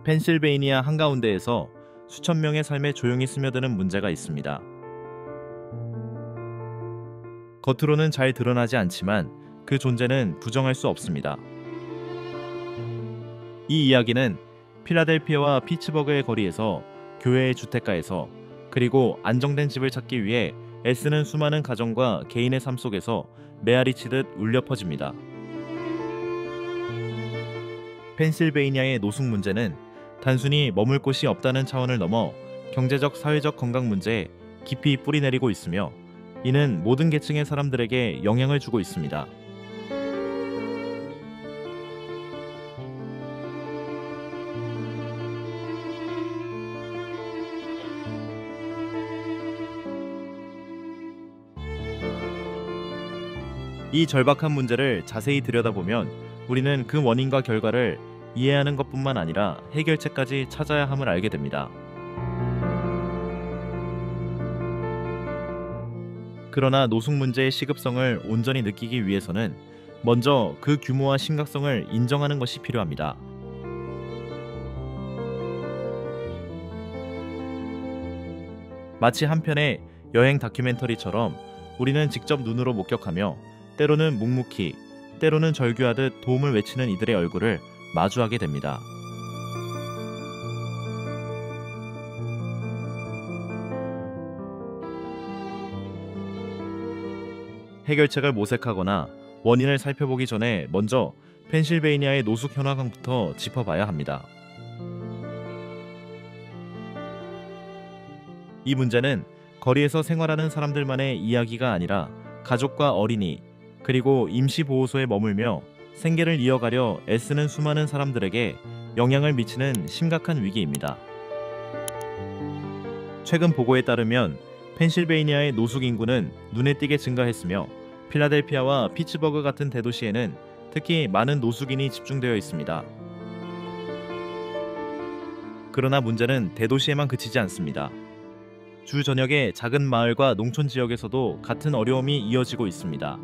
펜실베이니아 한가운데에서 수천 명의 삶에 조용히 스며드는 문제가 있습니다. 겉으로는 잘 드러나지 않지만 그 존재는 부정할 수 없습니다. 이 이야기는 필라델피아와 피츠버그의 거리에서, 교회의 주택가에서, 그리고 안정된 집을 찾기 위해 애쓰는 수많은 가정과 개인의 삶 속에서 메아리 치듯 울려 퍼집니다. 펜실베이니아의 노숙 문제는 단순히 머물 곳이 없다는 차원을 넘어 경제적, 사회적 건강 문제에 깊이 뿌리내리고 있으며, 이는 모든 계층의 사람들에게 영향을 주고 있습니다. 이 절박한 문제를 자세히 들여다보면 우리는 그 원인과 결과를 이해하는 것뿐만 아니라 해결책까지 찾아야 함을 알게 됩니다. 그러나 노숙 문제의 시급성을 온전히 느끼기 위해서는 먼저 그 규모와 심각성을 인정하는 것이 필요합니다. 마치 한 편의 여행 다큐멘터리처럼 우리는 직접 눈으로 목격하며 때로는 묵묵히, 때로는 절규하듯 도움을 외치는 이들의 얼굴을 마주하게 됩니다. 해결책을 모색하거나 원인을 살펴보기 전에 먼저 펜실베이니아의 노숙 현황부터 짚어봐야 합니다. 이 문제는 거리에서 생활하는 사람들만의 이야기가 아니라 가족과 어린이, 그리고 임시보호소에 머물며 생계를 이어가려 애쓰는 수많은 사람들에게 영향을 미치는 심각한 위기입니다. 최근 보고에 따르면 펜실베이니아의 노숙 인구는 눈에 띄게 증가했으며, 필라델피아와 피츠버그 같은 대도시에는 특히 많은 노숙인이 집중되어 있습니다. 그러나 문제는 대도시에만 그치지 않습니다. 주 전역의 작은 마을과 농촌 지역에서도 같은 어려움이 이어지고 있습니다.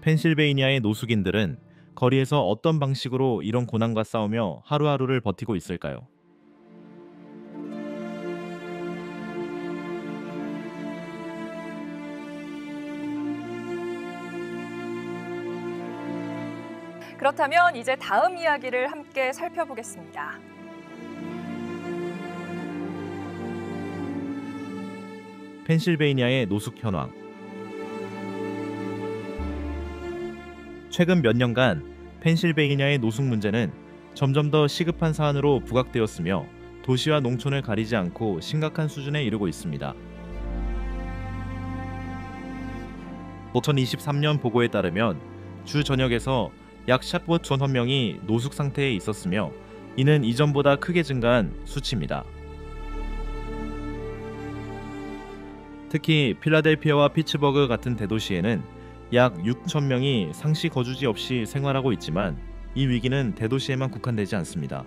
펜실베이니아의 노숙인들은 거리에서 어떤 방식으로 이런 고난과 싸우며 하루하루를 버티고 있을까요? 그렇다면 이제 다음 이야기를 함께 살펴보겠습니다. 펜실베이니아의 노숙 현황. 최근 몇 년간 펜실베이니아의 노숙 문제는 점점 더 시급한 사안으로 부각되었으며, 도시와 농촌을 가리지 않고 심각한 수준에 이르고 있습니다. 2023년 보고에 따르면 주 전역에서 약 15,000명이 노숙 상태에 있었으며, 이는 이전보다 크게 증가한 수치입니다. 특히 필라델피아와 피츠버그 같은 대도시에는 약 6,000명이 상시 거주지 없이 생활하고 있지만, 이 위기는 대도시에만 국한되지 않습니다.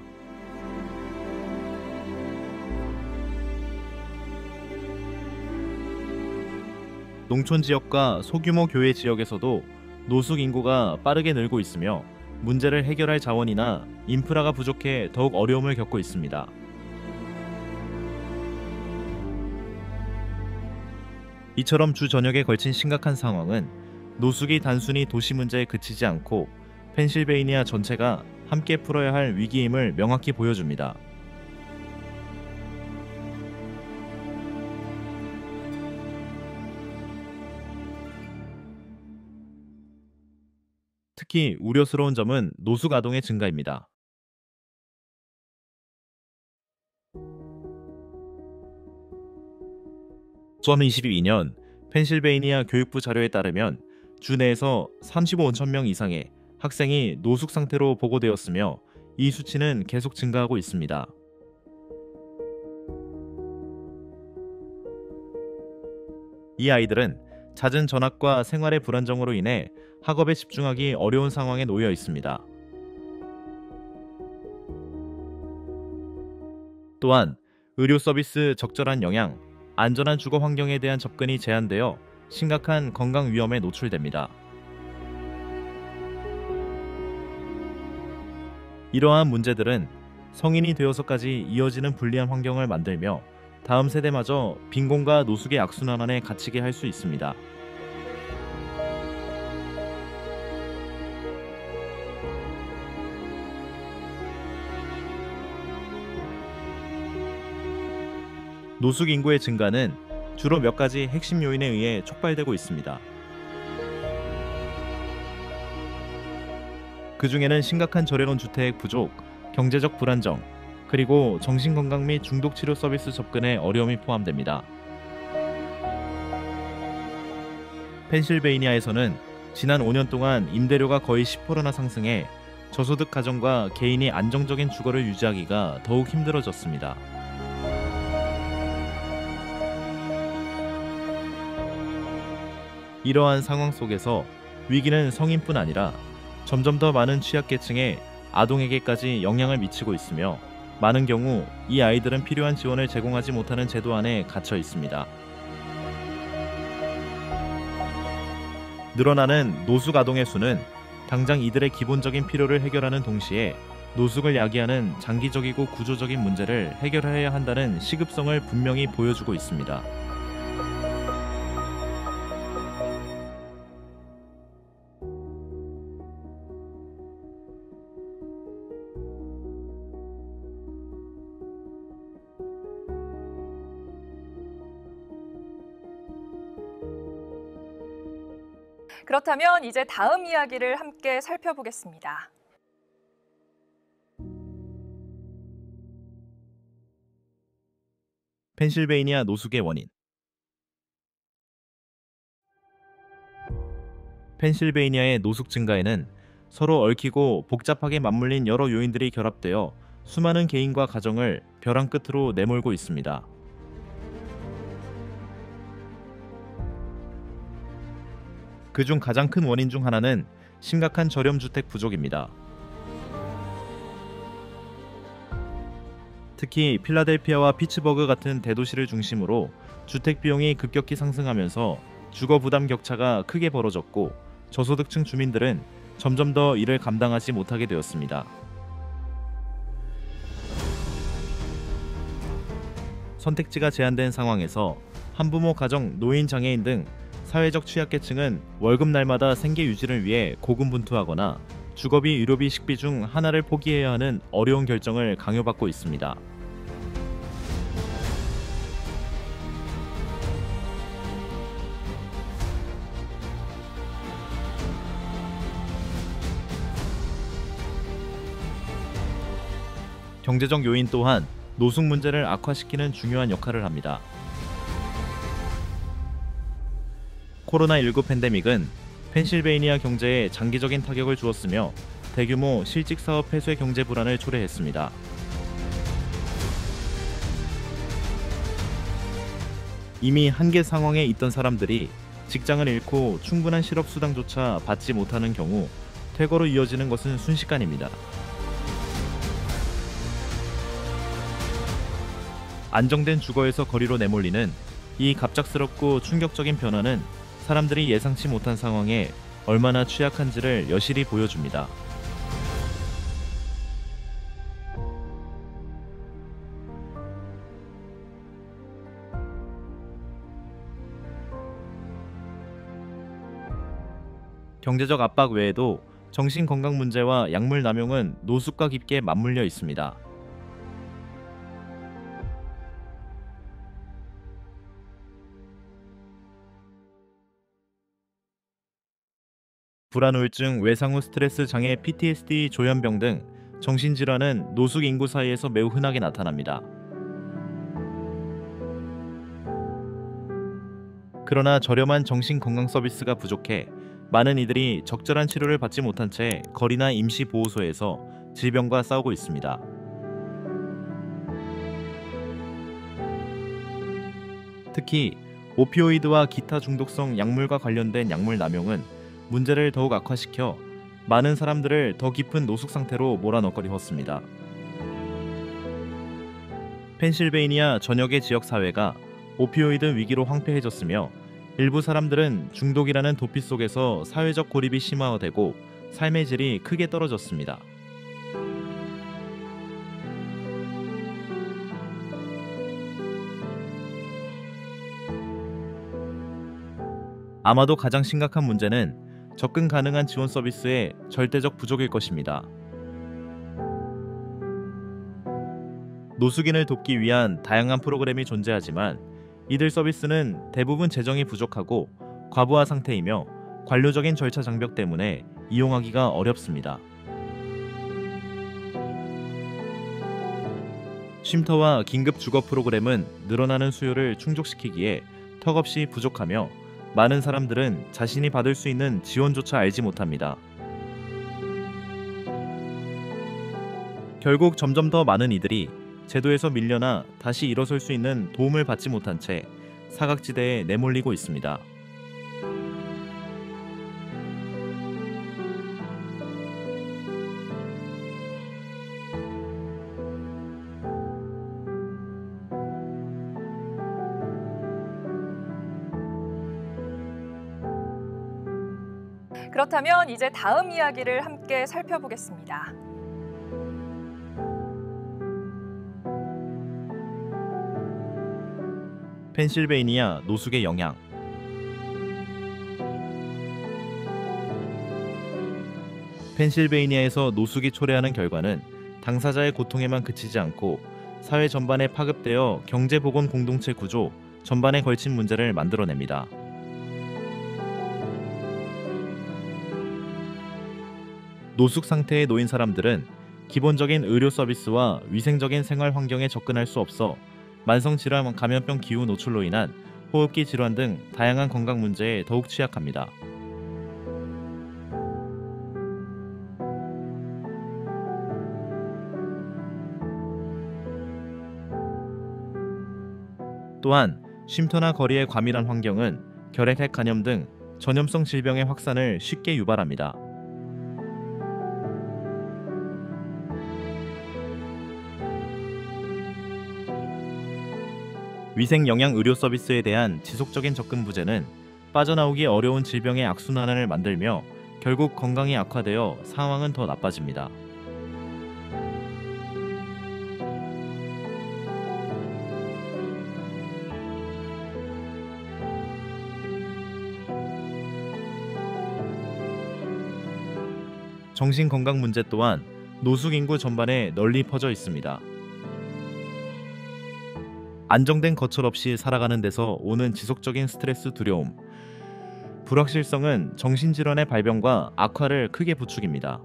농촌 지역과 소규모 교외 지역에서도 노숙 인구가 빠르게 늘고 있으며, 문제를 해결할 자원이나 인프라가 부족해 더욱 어려움을 겪고 있습니다. 이처럼 주 전역에 걸친 심각한 상황은 노숙이 단순히 도시 문제에 그치지 않고 펜실베이니아 전체가 함께 풀어야 할 위기임을 명확히 보여줍니다. 특히 우려스러운 점은 노숙 아동의 증가입니다. 2022년 펜실베이니아 교육부 자료에 따르면 주 내에서 35만 명 이상의 학생이 노숙 상태로 보고되었으며, 이 수치는 계속 증가하고 있습니다. 이 아이들은 잦은 전학과 생활의 불안정으로 인해 학업에 집중하기 어려운 상황에 놓여 있습니다. 또한 의료 서비스 적절한 영양, 안전한 주거 환경에 대한 접근이 제한되어 심각한 건강 위험에 노출됩니다. 이러한 문제들은 성인이 되어서까지 이어지는 불리한 환경을 만들며 다음 세대마저 빈곤과 노숙의 악순환 안에 갇히게 할 수 있습니다. 노숙 인구의 증가는 주로 몇 가지 핵심 요인에 의해 촉발되고 있습니다. 그 중에는 심각한 저렴한 주택 부족, 경제적 불안정, 그리고 정신건강 및 중독치료 서비스 접근의 어려움이 포함됩니다. 펜실베이니아에서는 지난 5년 동안 임대료가 거의 10%나 상승해 저소득 가정과 개인이 안정적인 주거를 유지하기가 더욱 힘들어졌습니다. 이러한 상황 속에서 위기는 성인뿐 아니라 점점 더 많은 취약계층의 아동에게까지 영향을 미치고 있으며 많은 경우 이 아이들은 필요한 지원을 제공하지 못하는 제도 안에 갇혀 있습니다. 늘어나는 노숙 아동의 수는 당장 이들의 기본적인 필요를 해결하는 동시에 노숙을 야기하는 장기적이고 구조적인 문제를 해결해야 한다는 시급성을 분명히 보여주고 있습니다. 그렇다면 이제 다음 이야기를 함께 살펴보겠습니다. 펜실베이니아 노숙의 원인. 펜실베이니아의 노숙 증가에는 서로 얽히고 복잡하게 맞물린 여러 요인들이 결합되어 수많은 개인과 가정을 벼랑 끝으로 내몰고 있습니다. 그중 가장 큰 원인 중 하나는 심각한 저렴주택 부족입니다. 특히 필라델피아와 피츠버그 같은 대도시를 중심으로 주택 비용이 급격히 상승하면서 주거 부담 격차가 크게 벌어졌고 저소득층 주민들은 점점 더 이를 감당하지 못하게 되었습니다. 선택지가 제한된 상황에서 한부모 가정, 노인, 장애인 등 사회적 취약계층은 월급 날마다 생계 유지를 위해 고군분투하거나 주거비, 의료비, 식비 중 하나를 포기해야 하는 어려운 결정을 강요받고 있습니다. 경제적 요인 또한 노숙 문제를 악화시키는 중요한 역할을 합니다. 코로나19 팬데믹은 펜실베이니아 경제에 장기적인 타격을 주었으며 대규모 실직 사업 폐쇄 경제 불안을 초래했습니다. 이미 한계 상황에 있던 사람들이 직장을 잃고 충분한 실업 수당조차 받지 못하는 경우 퇴거로 이어지는 것은 순식간입니다. 안정된 주거에서 거리로 내몰리는 이 갑작스럽고 충격적인 변화는 사람들이 예상치 못한 상황에 얼마나 취약한지를 여실히 보여줍니다. 경제적 압박 외에도 정신건강 문제와 약물 남용은 노숙과 깊게 맞물려 있습니다. 불안 우울증, 외상 후 스트레스 장애, PTSD, 조현병 등 정신질환은 노숙 인구 사이에서 매우 흔하게 나타납니다. 그러나 저렴한 정신건강 서비스가 부족해 많은 이들이 적절한 치료를 받지 못한 채 거리나 임시보호소에서 질병과 싸우고 있습니다. 특히 오피오이드와 기타 중독성 약물과 관련된 약물 남용은 문제를 더욱 악화시켜 많은 사람들을 더 깊은 노숙 상태로 몰아넣으려 했습니다. 펜실베이니아 전역의 지역 사회가 오피오이드 위기로 황폐해졌으며 일부 사람들은 중독이라는 도피 속에서 사회적 고립이 심화되고 삶의 질이 크게 떨어졌습니다. 아마도 가장 심각한 문제는 접근 가능한 지원 서비스의 절대적 부족일 것입니다. 노숙인을 돕기 위한 다양한 프로그램이 존재하지만 이들 서비스는 대부분 재정이 부족하고 과부하 상태이며 관료적인 절차 장벽 때문에 이용하기가 어렵습니다. 쉼터와 긴급 주거 프로그램은 늘어나는 수요를 충족시키기에 턱없이 부족하며 많은 사람들은 자신이 받을 수 있는 지원조차 알지 못합니다. 결국 점점 더 많은 이들이 제도에서 밀려나 다시 일어설 수 있는 도움을 받지 못한 채 사각지대에 내몰리고 있습니다. 그렇다면 이제 다음 이야기를 함께 살펴보겠습니다. 펜실베이니아 노숙의 영향. 펜실베이니아에서 노숙이 초래하는 결과는 당사자의 고통에만 그치지 않고 사회 전반에 파급되어 경제보건 공동체 구조 전반에 걸친 문제를 만들어냅니다. 노숙 상태에 놓인 사람들은 기본적인 의료 서비스와 위생적인 생활 환경에 접근할 수 없어 만성질환, 감염병 기후 노출로 인한 호흡기 질환 등 다양한 건강 문제에 더욱 취약합니다. 또한 쉼터나 거리의 과밀한 환경은 결핵 간염 등 전염성 질병의 확산을 쉽게 유발합니다. 위생 영양 의료 서비스에 대한 지속적인 접근 부재는 빠져나오기 어려운 질병의 악순환을 만들며 결국 건강이 악화되어 상황은 더 나빠집니다. 정신건강 문제 또한 노숙 인구 전반에 널리 퍼져 있습니다. 안정된 거처 없이 살아가는 데서 오는 지속적인 스트레스, 두려움, 불확실성은 정신질환의 발병과 악화를 크게 부추깁니다.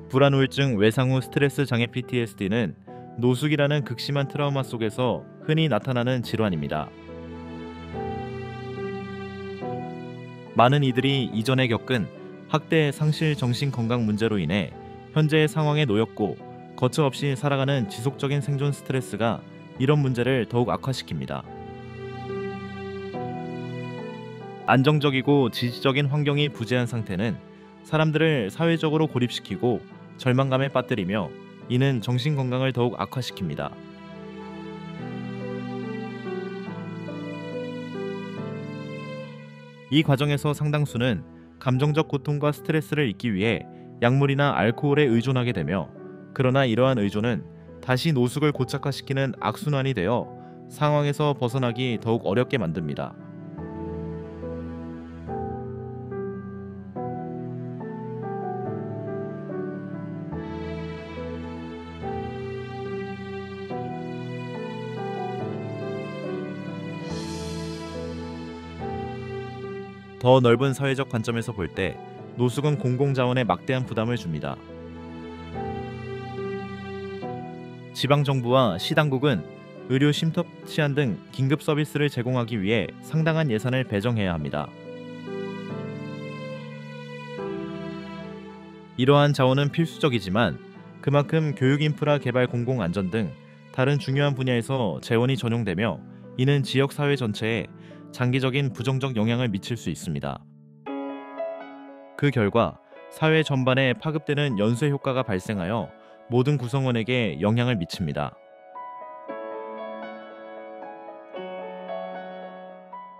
불안 우울증, 외상 후 스트레스 장애 PTSD는 노숙이라는 극심한 트라우마 속에서 흔히 나타나는 질환입니다. 많은 이들이 이전에 겪은 학대, 상실, 정신건강 문제로 인해 현재의 상황에 놓였고 거처 없이 살아가는 지속적인 생존 스트레스가 이런 문제를 더욱 악화시킵니다. 안정적이고 지지적인 환경이 부재한 상태는 사람들을 사회적으로 고립시키고 절망감에 빠뜨리며 이는 정신건강을 더욱 악화시킵니다. 이 과정에서 상당수는 감정적 고통과 스트레스를 잊기 위해 약물이나 알코올에 의존하게 되며 그러나 이러한 의존은 다시 노숙을 고착화시키는 악순환이 되어 상황에서 벗어나기 더욱 어렵게 만듭니다. 더 넓은 사회적 관점에서 볼 때 노숙은 공공자원에 막대한 부담을 줍니다. 지방정부와 시당국은 의료 쉼터 치안 등 긴급 서비스를 제공하기 위해 상당한 예산을 배정해야 합니다. 이러한 자원은 필수적이지만 그만큼 교육 인프라 개발, 공공안전 등 다른 중요한 분야에서 재원이 전용되며 이는 지역 사회 전체에 장기적인 부정적 영향을 미칠 수 있습니다. 그 결과 사회 전반에 파급되는 연쇄 효과가 발생하여 모든 구성원에게 영향을 미칩니다.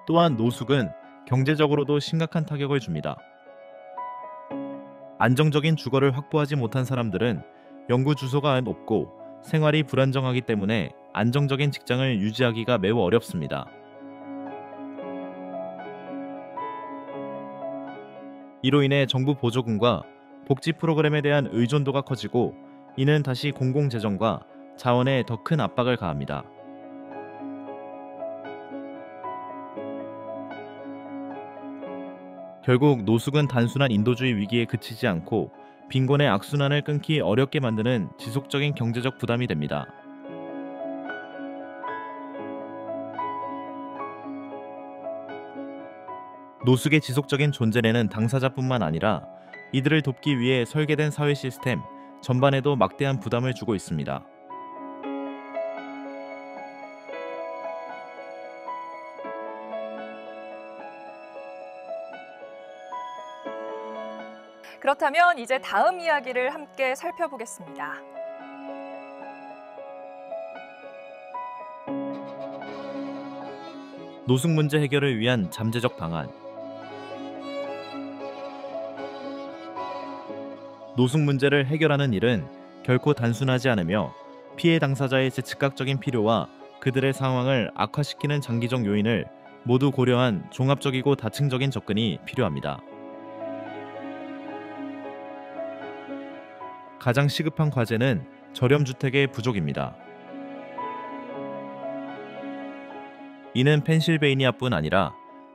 또한 노숙은 경제적으로도 심각한 타격을 줍니다. 안정적인 주거를 확보하지 못한 사람들은 연구 주소가 높고 생활이 불안정하기 때문에 안정적인 직장을 유지하기가 매우 어렵습니다. 이로 인해 정부 보조금과 복지 프로그램에 대한 의존도가 커지고 이는 다시 공공재정과 자원에 더 큰 압박을 가합니다. 결국 노숙은 단순한 인도주의 위기에 그치지 않고 빈곤의 악순환을 끊기 어렵게 만드는 지속적인 경제적 부담이 됩니다. 노숙의 지속적인 존재는 당사자뿐만 아니라 이들을 돕기 위해 설계된 사회 시스템 전반에도 막대한 부담을 주고 있습니다. 그렇다면 이제 다음 이야기를 함께 살펴보겠습니다. 노숙 문제 해결을 위한 잠재적 방안. 노숙 문제를 해결하는 일은 결코 단순하지 않으며 피해 당사자의 즉각적인 필요와 그들의 상황을 악화시키는 장기적 요인을 모두 고려한 종합적이고 다층적인 접근이 필요합니다. 가장 시급한 과제는 저렴 주택의 부족입니다. 이는 펜실베이니아뿐 아니라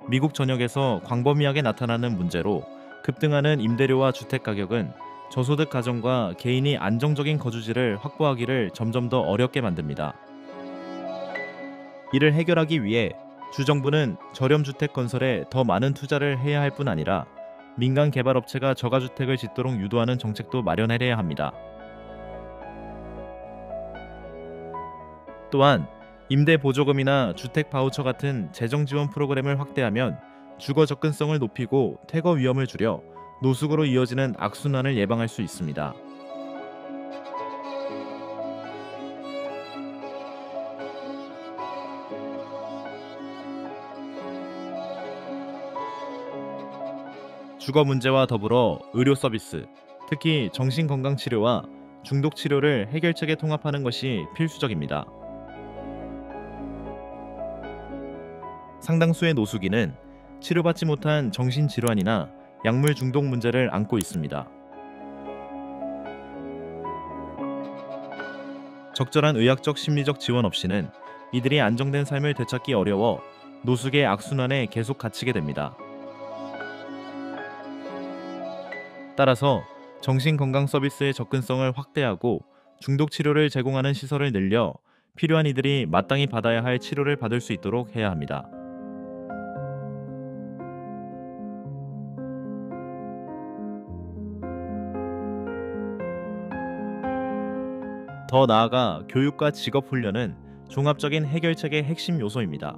미국 전역에서 광범위하게 나타나는 문제로 급등하는 임대료와 주택 가격은 저소득 가정과 개인이 안정적인 거주지를 확보하기를 점점 더 어렵게 만듭니다. 이를 해결하기 위해 주정부는 저렴 주택 건설에 더 많은 투자를 해야 할 뿐 아니라 민간 개발업체가 저가주택을 짓도록 유도하는 정책도 마련해야 합니다. 또한 임대 보조금이나 주택 바우처 같은 재정 지원 프로그램을 확대하면 주거 접근성을 높이고 퇴거 위험을 줄여 노숙으로 이어지는 악순환을 예방할 수 있습니다. 주거 문제와 더불어 의료 서비스, 특히 정신건강치료와 중독치료를 해결책에 통합하는 것이 필수적입니다. 상당수의 노숙인은 치료받지 못한 정신질환이나 약물 중독 문제를 안고 있습니다. 적절한 의학적 심리적 지원 없이는 이들이 안정된 삶을 되찾기 어려워 노숙의 악순환에 계속 갇히게 됩니다. 따라서 정신건강 서비스의 접근성을 확대하고 중독 치료를 제공하는 시설을 늘려 필요한 이들이 마땅히 받아야 할 치료를 받을 수 있도록 해야 합니다. 더 나아가 교육과 직업 훈련은 종합적인 해결책의 핵심 요소입니다.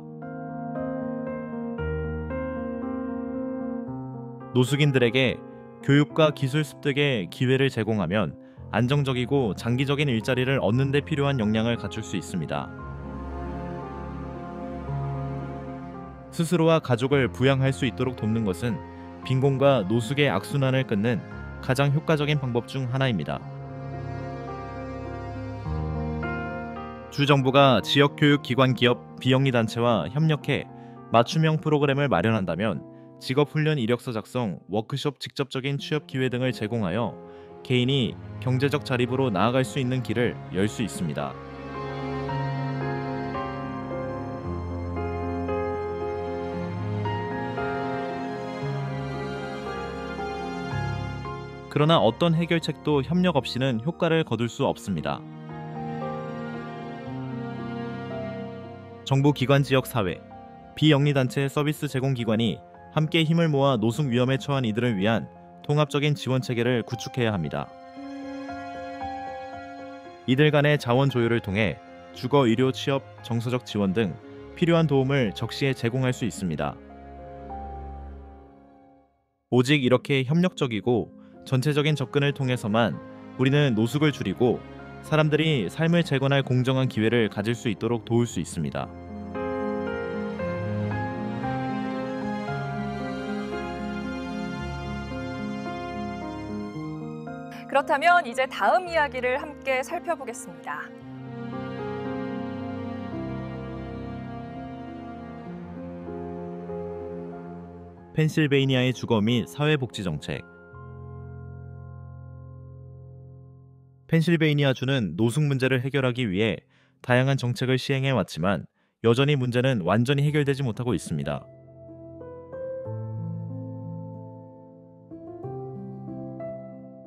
노숙인들에게 교육과 기술 습득의 기회를 제공하면 안정적이고 장기적인 일자리를 얻는 데 필요한 역량을 갖출 수 있습니다. 스스로와 가족을 부양할 수 있도록 돕는 것은 빈곤과 노숙의 악순환을 끊는 가장 효과적인 방법 중 하나입니다. 주정부가 지역교육기관 기업 비영리단체와 협력해 맞춤형 프로그램을 마련한다면 직업훈련 이력서 작성, 워크숍 직접적인 취업 기회 등을 제공하여 개인이 경제적 자립으로 나아갈 수 있는 길을 열 수 있습니다. 그러나 어떤 해결책도 협력 없이는 효과를 거둘 수 없습니다. 정부 기관 지역 사회, 비영리단체 서비스 제공기관이 함께 힘을 모아 노숙 위험에 처한 이들을 위한 통합적인 지원 체계를 구축해야 합니다. 이들 간의 자원 조율을 통해 주거, 의료, 취업, 정서적 지원 등 필요한 도움을 적시에 제공할 수 있습니다. 오직 이렇게 협력적이고 전체적인 접근을 통해서만 우리는 노숙을 줄이고 사람들이 삶을 재건할 공정한 기회를 가질 수 있도록 도울 수 있습니다. 그렇다면 이제 다음 이야기를 함께 살펴보겠습니다. 펜실베이니아의 주거 및 사회복지 정책. 펜실베이니아주는 노숙 문제를 해결하기 위해 다양한 정책을 시행해 왔지만 여전히 문제는 완전히 해결되지 못하고 있습니다.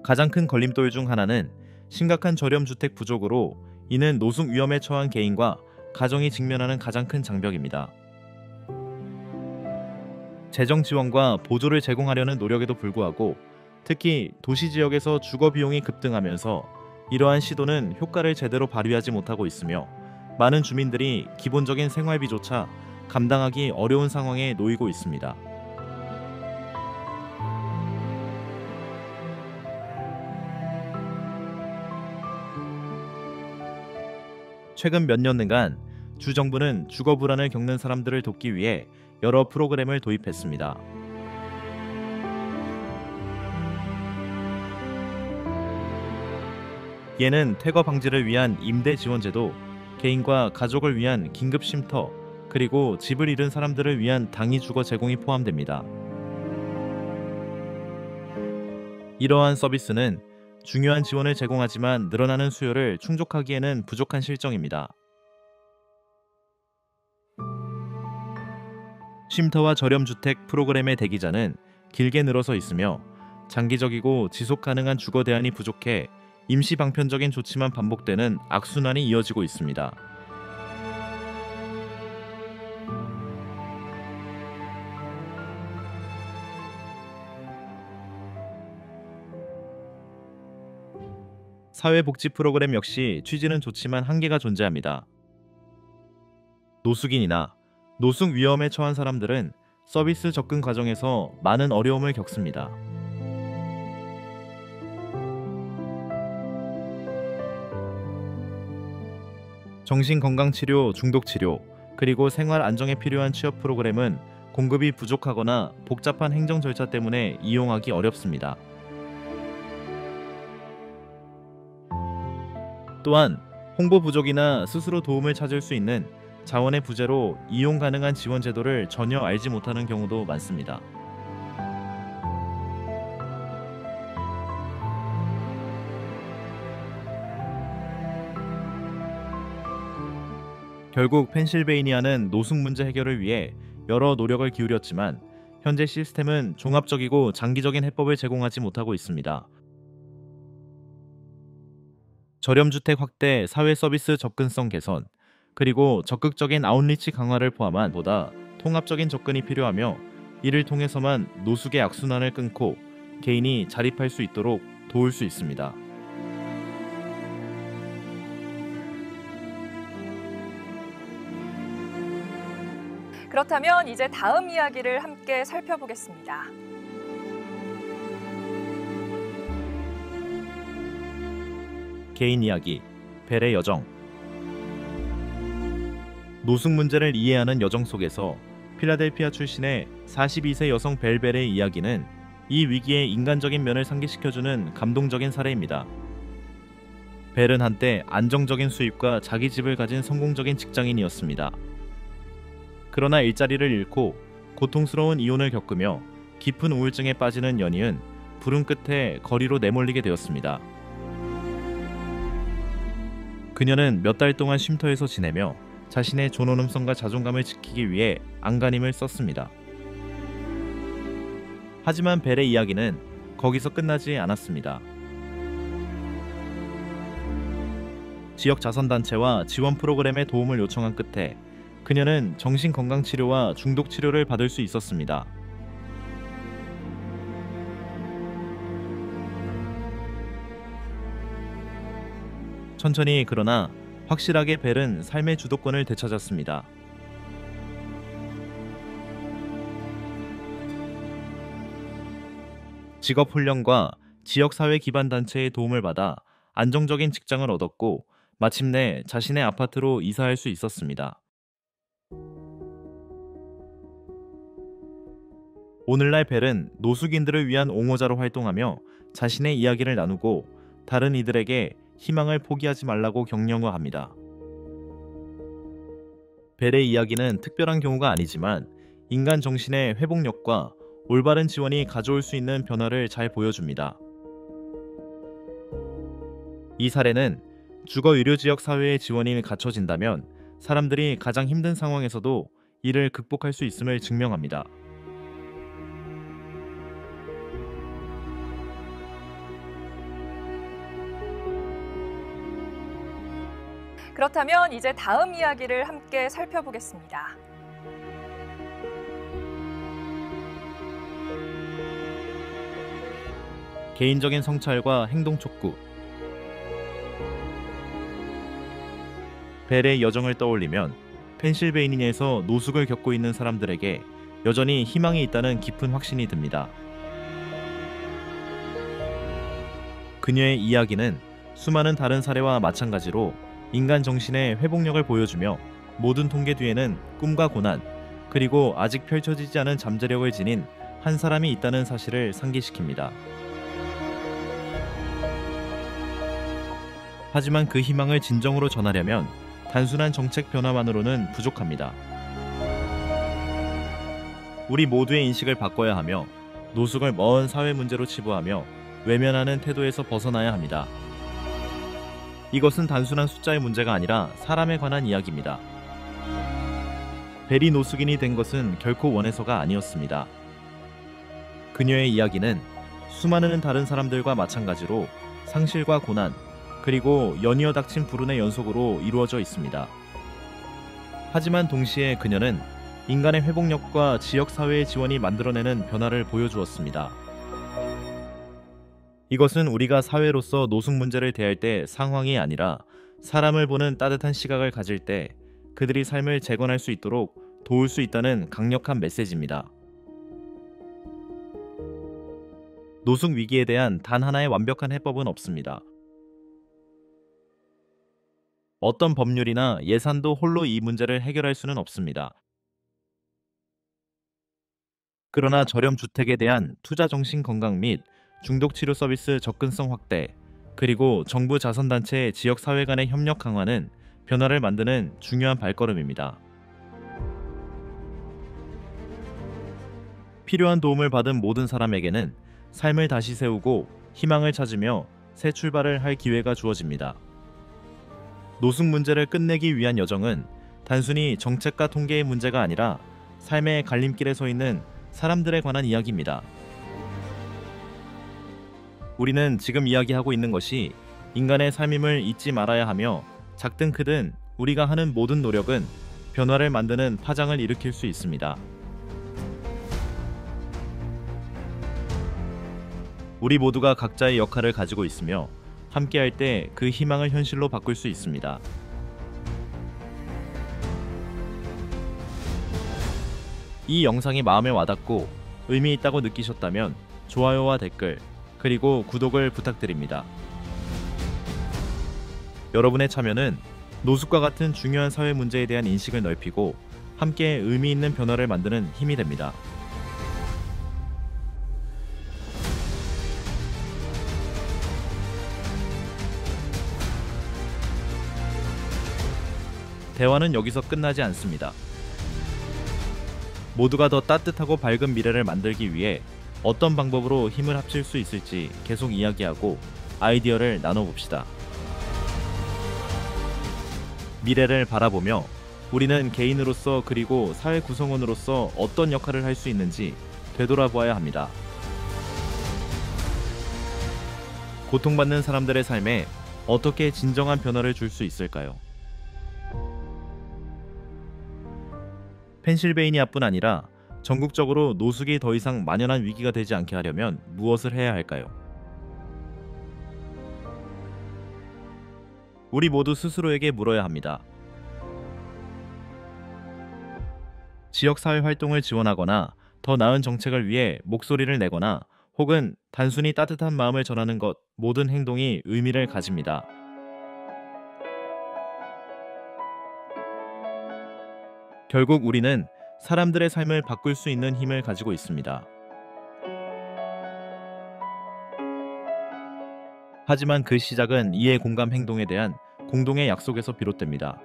가장 큰 걸림돌 중 하나는 심각한 저렴주택 부족으로 이는 노숙 위험에 처한 개인과 가정이 직면하는 가장 큰 장벽입니다. 재정 지원과 보조를 제공하려는 노력에도 불구하고 특히 도시 지역에서 주거 비용이 급등하면서 이러한 시도는 효과를 제대로 발휘하지 못하고 있으며 많은 주민들이 기본적인 생활비조차 감당하기 어려운 상황에 놓이고 있습니다. 최근 몇 년간 주 정부는 주거 불안을 겪는 사람들을 돕기 위해 여러 프로그램을 도입했습니다. 예는 퇴거 방지를 위한 임대 지원제도, 개인과 가족을 위한 긴급 쉼터, 그리고 집을 잃은 사람들을 위한 당위 주거 제공이 포함됩니다. 이러한 서비스는 중요한 지원을 제공하지만 늘어나는 수요를 충족하기에는 부족한 실정입니다. 쉼터와 저렴주택 프로그램의 대기자는 길게 늘어서 있으며 장기적이고 지속 가능한 주거 대안이 부족해 임시 방편적인 조치만 반복되는 악순환이 이어지고 있습니다. 사회복지 프로그램 역시 취지는 좋지만 한계가 존재합니다. 노숙인이나 노숙 위험에 처한 사람들은 서비스 접근 과정에서 많은 어려움을 겪습니다. 정신건강치료, 중독치료, 그리고 생활 안정에 필요한 취업 프로그램은 공급이 부족하거나 복잡한 행정 절차 때문에 이용하기 어렵습니다. 또한 홍보 부족이나 스스로 도움을 찾을 수 있는 자원의 부재로 이용 가능한 지원 제도를 전혀 알지 못하는 경우도 많습니다. 결국 펜실베이니아는 노숙 문제 해결을 위해 여러 노력을 기울였지만 현재 시스템은 종합적이고 장기적인 해법을 제공하지 못하고 있습니다. 저렴주택 확대, 사회 서비스 접근성 개선, 그리고 적극적인 아웃리치 강화를 포함한 보다 통합적인 접근이 필요하며 이를 통해서만 노숙의 악순환을 끊고 개인이 자립할 수 있도록 도울 수 있습니다. 그렇다면 이제 다음 이야기를 함께 살펴보겠습니다. 개인 이야기, 벨의 여정. 노숙 문제를 이해하는 여정 속에서 필라델피아 출신의 42세 여성 벨의 이야기는 이 위기의 인간적인 면을 상기시켜주는 감동적인 사례입니다. 벨은 한때 안정적인 수입과 자기 집을 가진 성공적인 직장인이었습니다. 그러나 일자리를 잃고 고통스러운 이혼을 겪으며 깊은 우울증에 빠지는 연이은 부름 끝에 거리로 내몰리게 되었습니다. 그녀는 몇 달 동안 쉼터에서 지내며 자신의 존엄성과 자존감을 지키기 위해 안간힘을 썼습니다. 하지만 벨의 이야기는 거기서 끝나지 않았습니다. 지역 자선단체와 지원 프로그램의 도움을 요청한 끝에 그녀는 정신건강치료와 중독치료를 받을 수 있었습니다. 천천히 그러나 확실하게 벨은 삶의 주도권을 되찾았습니다. 직업훈련과 지역사회 기반 단체의 도움을 받아 안정적인 직장을 얻었고 마침내 자신의 아파트로 이사할 수 있었습니다. 오늘날 벨은 노숙인들을 위한 옹호자로 활동하며 자신의 이야기를 나누고 다른 이들에게 희망을 포기하지 말라고 격려합니다. 벨의 이야기는 특별한 경우가 아니지만 인간 정신의 회복력과 올바른 지원이 가져올 수 있는 변화를 잘 보여줍니다. 이 사례는 주거 의료 지역 사회의 지원이 갖춰진다면 사람들이 가장 힘든 상황에서도 이를 극복할 수 있음을 증명합니다. 그렇다면 이제 다음 이야기를 함께 살펴보겠습니다. 개인적인 성찰과 행동 촉구. 벨의 여정을 떠올리면 펜실베이니아에서 노숙을 겪고 있는 사람들에게 여전히 희망이 있다는 깊은 확신이 듭니다. 그녀의 이야기는 수많은 다른 사례와 마찬가지로 인간 정신의 회복력을 보여주며 모든 통계 뒤에는 꿈과 고난, 그리고 아직 펼쳐지지 않은 잠재력을 지닌 한 사람이 있다는 사실을 상기시킵니다. 하지만 그 희망을 진정으로 전하려면 단순한 정책 변화만으로는 부족합니다. 우리 모두의 인식을 바꿔야 하며 노숙을 먼 사회 문제로 치부하며 외면하는 태도에서 벗어나야 합니다. 이것은 단순한 숫자의 문제가 아니라 사람에 관한 이야기입니다. 벨이 노숙인이 된 것은 결코 원해서가 아니었습니다. 그녀의 이야기는 수많은 다른 사람들과 마찬가지로 상실과 고난, 그리고 연이어 닥친 불운의 연속으로 이루어져 있습니다. 하지만 동시에 그녀는 인간의 회복력과 지역사회의 지원이 만들어내는 변화를 보여주었습니다. 이것은 우리가 사회로서 노숙 문제를 대할 때 상황이 아니라 사람을 보는 따뜻한 시각을 가질 때 그들이 삶을 재건할 수 있도록 도울 수 있다는 강력한 메시지입니다. 노숙 위기에 대한 단 하나의 완벽한 해법은 없습니다. 어떤 법률이나 예산도 홀로 이 문제를 해결할 수는 없습니다. 그러나 저렴 주택에 대한 투자 정신 건강 및 중독 치료 서비스 접근성 확대, 그리고 정부 자선단체의 지역 사회 간의 협력 강화는 변화를 만드는 중요한 발걸음입니다. 필요한 도움을 받은 모든 사람에게는 삶을 다시 세우고 희망을 찾으며 새 출발을 할 기회가 주어집니다. 노숙 문제를 끝내기 위한 여정은 단순히 정책과 통계의 문제가 아니라 삶의 갈림길에 서 있는 사람들에 관한 이야기입니다. 우리는 지금 이야기하고 있는 것이 인간의 삶임을 잊지 말아야 하며 작든 크든 우리가 하는 모든 노력은 변화를 만드는 파장을 일으킬 수 있습니다. 우리 모두가 각자의 역할을 가지고 있으며 함께할 때 그 희망을 현실로 바꿀 수 있습니다. 이 영상이 마음에 와닿고 의미 있다고 느끼셨다면 좋아요와 댓글, 그리고 구독을 부탁드립니다. 여러분의 참여는 노숙과 같은 중요한 사회 문제에 대한 인식을 넓히고 함께 의미 있는 변화를 만드는 힘이 됩니다. 대화는 여기서 끝나지 않습니다. 모두가 더 따뜻하고 밝은 미래를 만들기 위해 어떤 방법으로 힘을 합칠 수 있을지 계속 이야기하고 아이디어를 나눠봅시다. 미래를 바라보며 우리는 개인으로서 그리고 사회 구성원으로서 어떤 역할을 할 수 있는지 되돌아보아야 합니다. 고통받는 사람들의 삶에 어떻게 진정한 변화를 줄 수 있을까요? 펜실베이니아뿐 아니라 전국적으로 노숙이 더 이상 만연한 위기가 되지 않게 하려면 무엇을 해야 할까요? 우리 모두 스스로에게 물어야 합니다. 지역사회 활동을 지원하거나 더 나은 정책을 위해 목소리를 내거나 혹은 단순히 따뜻한 마음을 전하는 것, 모든 행동이 의미를 가집니다. 결국 우리는 사람들의 삶을 바꿀 수 있는 힘을 가지고 있습니다. 하지만 그 시작은 이해 공감 행동에 대한 공동의 약속에서 비롯됩니다.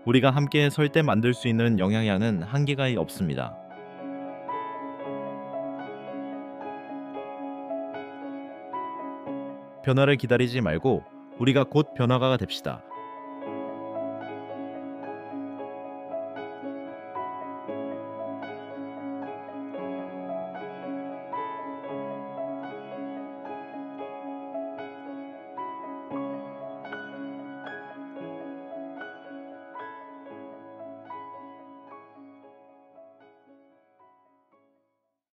우리가 함께 설 때 만들 수 있는 영향량은 한계가 없습니다. 변화를 기다리지 말고 우리가 곧 변화가가 됩시다.